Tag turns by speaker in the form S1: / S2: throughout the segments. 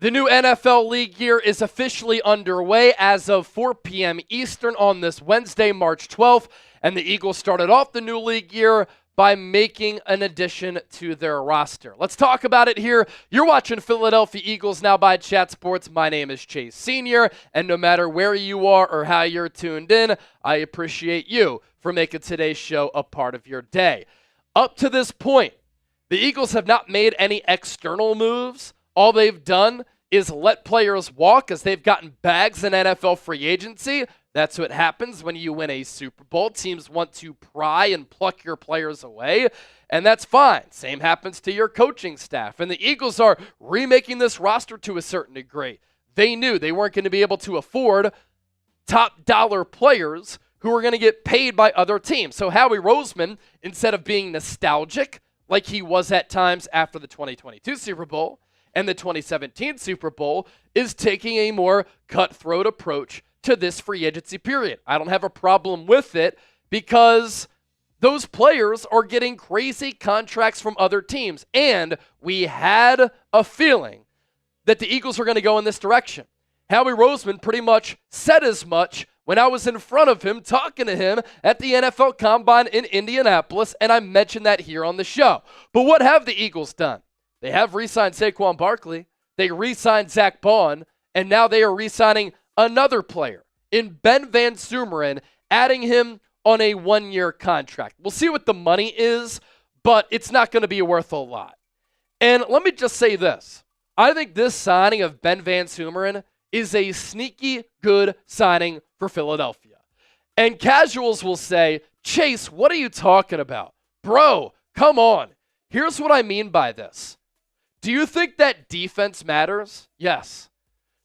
S1: The new NFL league year is officially underway as of 4 p.m. Eastern on this Wednesday, March 12th, and the Eagles started off the new league year by making an addition to their roster. Let's talk about it here. You're watching Philadelphia Eagles Now by Chat Sports. My name is Chase Sr., and no matter where you are or how you're tuned in, I appreciate you for making today's show a part of your day. Up to this point, the Eagles have not made any external moves. All they've done is let players walk as they've gotten bags in NFL free agency. That's what happens when you win a Super Bowl. Teams want to pry and pluck your players away, and that's fine. Same happens to your coaching staff. And the Eagles are remaking this roster to a certain degree. They knew they weren't going to be able to afford top dollar players who were going to get paid by other teams. So Howie Roseman, instead of being nostalgic like he was at times after the 2022 Super Bowl and the 2017 Super Bowl, is taking a more cutthroat approach to this free agency period. I don't have a problem with it because those players are getting crazy contracts from other teams. And we had a feeling that the Eagles were going to go in this direction. Howie Roseman pretty much said as much when I was in front of him talking to him at the NFL Combine in Indianapolis, and I mentioned that here on the show. But what have the Eagles done? They have re-signed Saquon Barkley. They re-signed Zach Bond, and now they are re-signing another player in Ben VanSumeren, adding him on a one-year contract. We'll see what the money is, but it's not going to be worth a lot. And let me just say this. I think this signing of Ben VanSumeren is a sneaky good signing for Philadelphia. And casuals will say, Chase, what are you talking about? Bro, come on. Here's what I mean by this. Do you think that defense matters? Yes.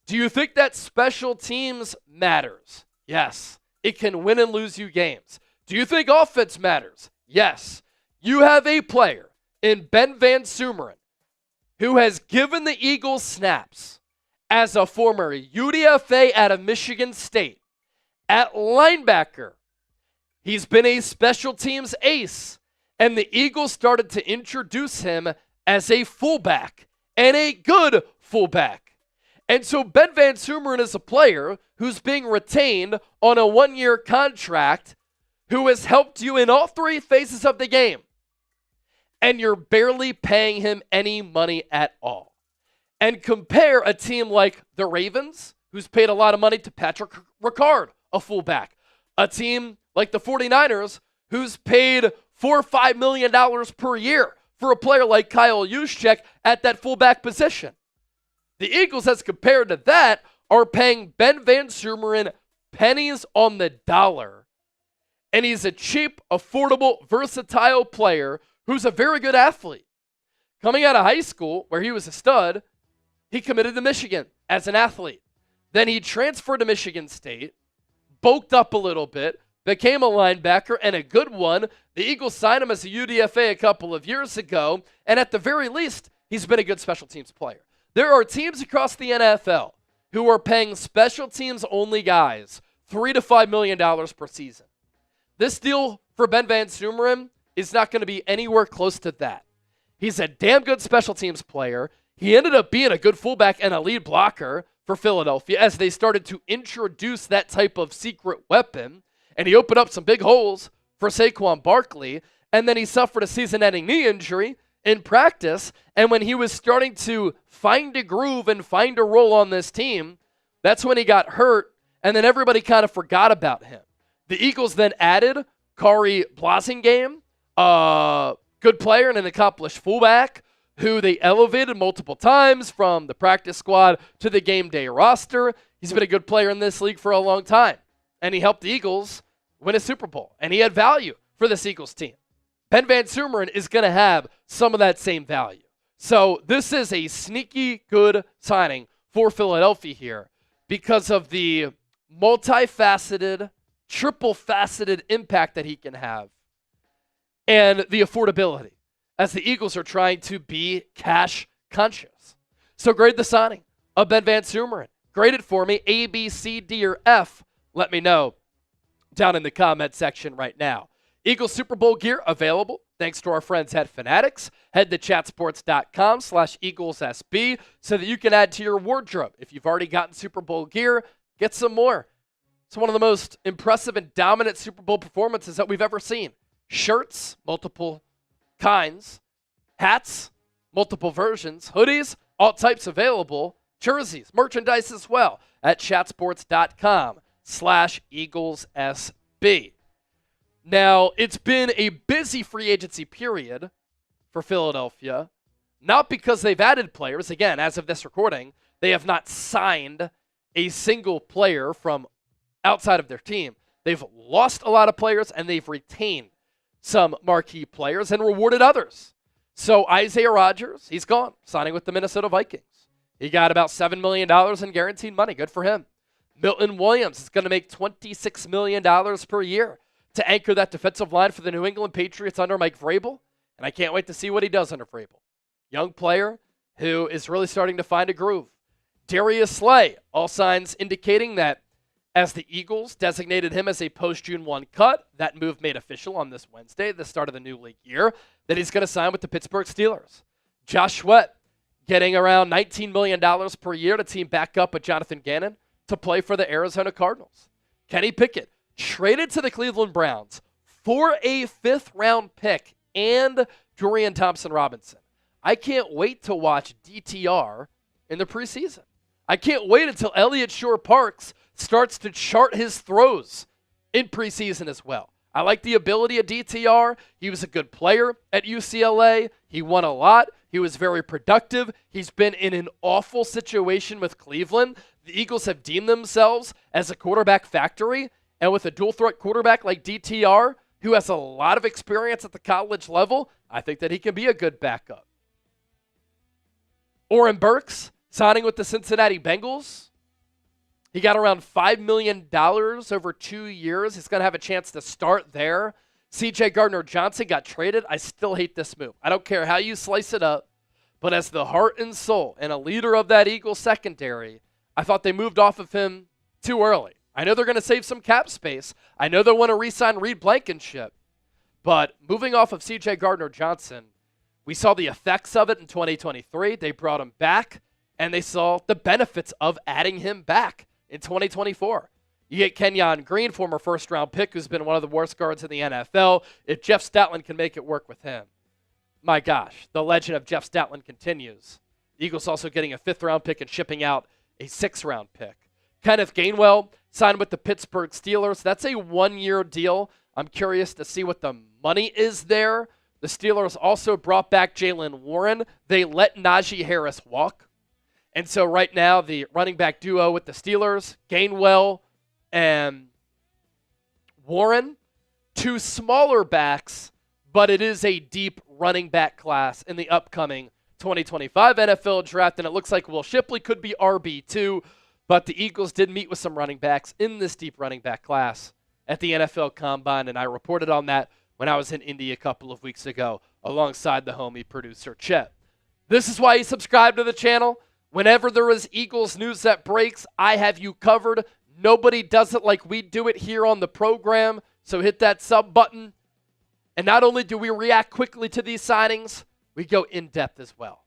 S1: Do you think that special teams matters? Yes. It can win and lose you games. Do you think offense matters? Yes. You have a player in Ben VanSumeren who has given the Eagles snaps as a former UDFA out of Michigan State. At linebacker, he's been a special teams ace, and the Eagles started to introduce him as a fullback, and a good fullback. And so Ben VanSumeren is a player who's being retained on a one-year contract who has helped you in all three phases of the game. And you're barely paying him any money at all. And compare a team like the Ravens, who's paid a lot of money to Patrick Ricard, a fullback. A team like the 49ers, who's paid $4 or $5 million per year for a player like Kyle Juszczyk at that fullback position. The Eagles, as compared to that, are paying Ben VanSumeren pennies on the dollar. And he's a cheap, affordable, versatile player who's a very good athlete. Coming out of high school, where he was a stud, he committed to Michigan as an athlete. Then he transferred to Michigan State, bulked up a little bit, became a linebacker, and a good one. The Eagles signed him as a UDFA a couple of years ago, and at the very least, he's been a good special teams player. There are teams across the NFL who are paying special teams only guys $3 to $5 million per season. This deal for Ben VanSumeren is not going to be anywhere close to that. He's a damn good special teams player. He ended up being a good fullback and a lead blocker for Philadelphia as they started to introduce that type of secret weapon. And he opened up some big holes for Saquon Barkley. And then he suffered a season-ending knee injury in practice. And when he was starting to find a groove and find a role on this team, that's when he got hurt. And then everybody kind of forgot about him. The Eagles then added Kari Blasingame, a good player and an accomplished fullback, who they elevated multiple times from the practice squad to the game day roster. He's been a good player in this league for a long time. And he helped the Eagles win a Super Bowl. And he had value for this Eagles team. Ben VanSumeren is going to have some of that same value. So this is a sneaky good signing for Philadelphia here because of the multifaceted, triple-faceted impact that he can have and the affordability as the Eagles are trying to be cash conscious. So grade the signing of Ben VanSumeren. Grade it for me, A, B, C, D, or F. Let me know down in the comment section right now. Eagles Super Bowl gear available Thanks to our friends at Fanatics. Head to chatsports.com/EaglesSB so that you can add to your wardrobe. If you've already gotten Super Bowl gear, get some more. It's one of the most impressive and dominant Super Bowl performances that we've ever seen. Shirts, multiple kinds. Hats, multiple versions. Hoodies, all types available. Jerseys, merchandise as well at chatsports.com/EaglesSB. Now, it's been a busy free agency period for Philadelphia, not because they've added players. Again, as of this recording, they have not signed a single player from outside of their team. They've lost a lot of players, and they've retained some marquee players and rewarded others. So Isaiah Rodgers, he's gone, signing with the Minnesota Vikings. He got about $7 million in guaranteed money. Good for him. Milton Williams is going to make $26 million per year to anchor that defensive line for the New England Patriots under Mike Vrabel, and I can't wait to see what he does under Vrabel. Young player who is really starting to find a groove. Darius Slay, all signs indicating that as the Eagles designated him as a post-June 1 cut, that move made official on this Wednesday, the start of the new league year, that he's going to sign with the Pittsburgh Steelers. Josh Sweat getting around $19 million per year to team back up with Jonathan Gannon to play for the Arizona Cardinals. Kenny Pickett traded to the Cleveland Browns for a 5th-round pick and Dorian Thompson-Robinson. I can't wait to watch DTR in the preseason. I can't wait until Elliott Shore-Parks starts to chart his throws in preseason as well. I like the ability of DTR. He was a good player at UCLA. He won a lot. He was very productive. He's been in an awful situation with Cleveland. The Eagles have deemed themselves as a quarterback factory, and with a dual-threat quarterback like DTR, who has a lot of experience at the college level, I think that he can be a good backup. Oren Burks signing with the Cincinnati Bengals. He got around $5 million over 2 years. He's going to have a chance to start there. C.J. Gardner-Johnson got traded. I still hate this move. I don't care how you slice it up, but as the heart and soul and a leader of that Eagles secondary, I thought they moved off of him too early. I know they're going to save some cap space. I know they want to re-sign Reed Blankenship. But moving off of C.J. Gardner-Johnson, we saw the effects of it in 2023. They brought him back, and they saw the benefits of adding him back in 2024. You get Kenyon Green, former first-round pick, who's been one of the worst guards in the NFL. If Jeff Stoutland can make it work with him, my gosh, the legend of Jeff Stoutland continues. The Eagles also getting a 5th-round pick and shipping out a 6th-round pick. Kenneth Gainwell signed with the Pittsburgh Steelers. That's a 1-year deal. I'm curious to see what the money is there. The Steelers also brought back Jaylen Warren. They let Najee Harris walk. And so right now, the running back duo with the Steelers, Gainwell and Warren, 2 smaller backs, but it is a deep running back class in the upcoming 2025 NFL draft, and it looks like Will Shipley could be RB2, but the Eagles did meet with some running backs in this deep running back class at the NFL Combine, and I reported on that when I was in Indy a couple of weeks ago alongside the homie producer Chet. This is why you subscribe to the channel. Whenever there is Eagles news that breaks, I have you covered. Nobody does it like we do it here on the program, so hit that sub button. And not only do we react quickly to these signings, we go in depth as well.